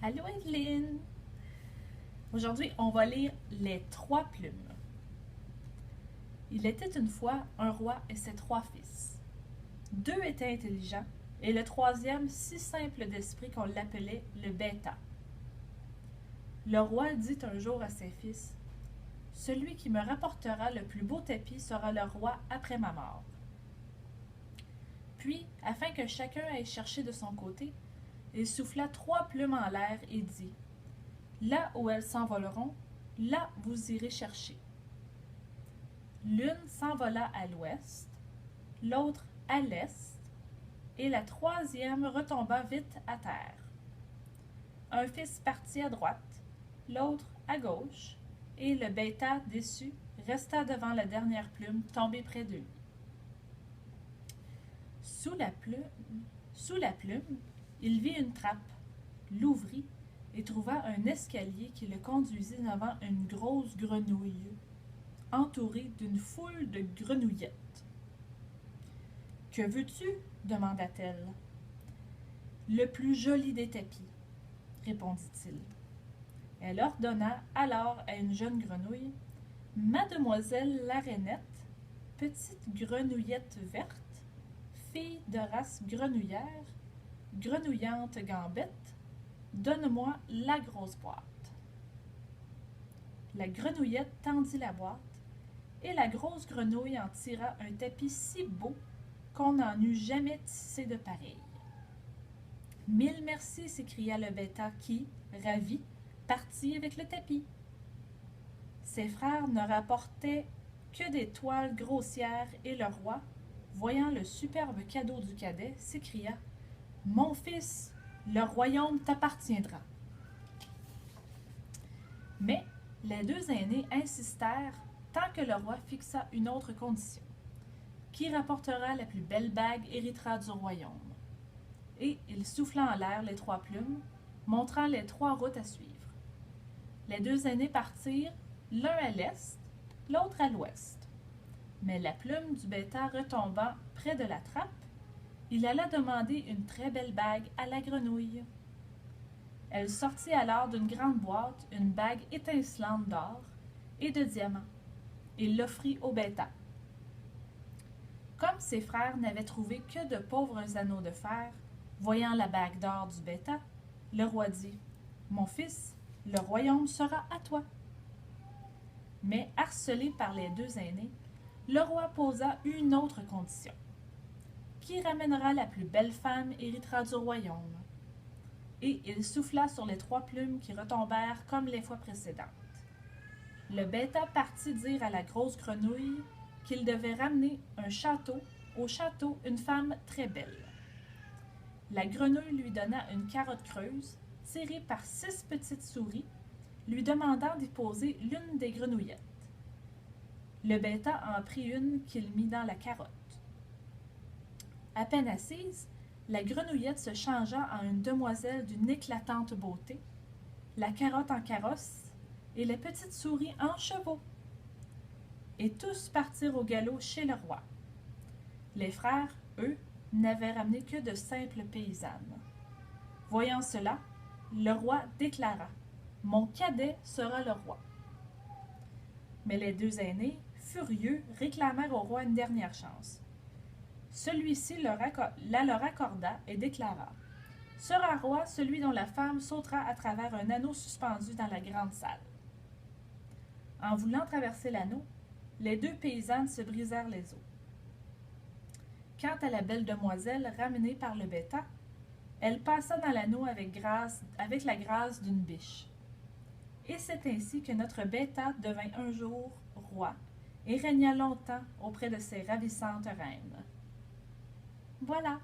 Allô Evelyne! Aujourd'hui, on va lire Les Trois Plumes. Il était une fois un roi et ses trois fils. Deux étaient intelligents et le troisième si simple d'esprit qu'on l'appelait le bêta. Le roi dit un jour à ses fils: « Celui qui me rapportera le plus beau tapis sera le roi après ma mort. » Puis, afin que chacun aille chercher de son côté, il souffla trois plumes en l'air et dit: « Là où elles s'envoleront, là vous irez chercher. » L'une s'envola à l'ouest, l'autre à l'est, et la troisième retomba vite à terre. Un fils partit à droite, l'autre à gauche, et le bêta, déçu, resta devant la dernière plume tombée près de lui. Sous la plume, il vit une trappe, l'ouvrit et trouva un escalier qui le conduisit devant une grosse grenouille, entourée d'une foule de grenouillettes. « Que veux-tu? » demanda-t-elle. « Le plus joli des tapis, » répondit-il. Elle ordonna alors à une jeune grenouille: « Mademoiselle la rainette, petite grenouillette verte, fille de race grenouillère, grenouillante gambette, donne-moi la grosse boîte. » La grenouillette tendit la boîte, et la grosse grenouille en tira un tapis si beau qu'on n'en eût jamais tissé de pareil. « Mille merci » s'écria le bêta qui, ravi, partit avec le tapis. Ses frères ne rapportaient que des toiles grossières et le roi, voyant le superbe cadeau du cadet, s'écria: « Mon fils, le royaume t'appartiendra. » Mais les deux aînés insistèrent tant que le roi fixa une autre condition: qui rapportera la plus belle bague héritera du royaume. Et il souffla en l'air les trois plumes, montrant les trois routes à suivre. Les deux aînés partirent, l'un à l'est, l'autre à l'ouest. Mais la plume du bêta retombant près de la trappe, il alla demander une très belle bague à la grenouille. Elle sortit alors d'une grande boîte une bague étincelante d'or et de diamants, et l'offrit au bêta. Comme ses frères n'avaient trouvé que de pauvres anneaux de fer, voyant la bague d'or du bêta, le roi dit: « Mon fils, le royaume sera à toi. » Mais harcelé par les deux aînés, le roi posa une autre condition: qui ramènera la plus belle femme héritera du royaume. Et il souffla sur les trois plumes qui retombèrent comme les fois précédentes. Le bêta partit dire à la grosse grenouille qu'il devait ramener au château une femme très belle. La grenouille lui donna une carotte creuse, tirée par 6 petites souris, lui demandant d'y poser l'une des grenouillettes. Le bêta en prit une qu'il mit dans la carotte. À peine assise, la grenouillette se changea en une demoiselle d'une éclatante beauté, la carotte en carrosse et les petites souris en chevaux. Et tous partirent au galop chez le roi. Les frères, eux, n'avaient ramené que de simples paysannes. Voyant cela, le roi déclara: « Mon cadet sera le roi. » Mais les deux aînés, furieux, réclamèrent au roi une dernière chance. Celui-ci la leur accorda et déclara: « Sera roi celui dont la femme sautera à travers un anneau suspendu dans la grande salle. » En voulant traverser l'anneau, les deux paysannes se brisèrent les os. Quant à la belle demoiselle ramenée par le bêta, elle passa dans l'anneau avec la grâce d'une biche. Et c'est ainsi que notre bêta devint un jour roi et régna longtemps auprès de ses ravissantes reines. Voilà.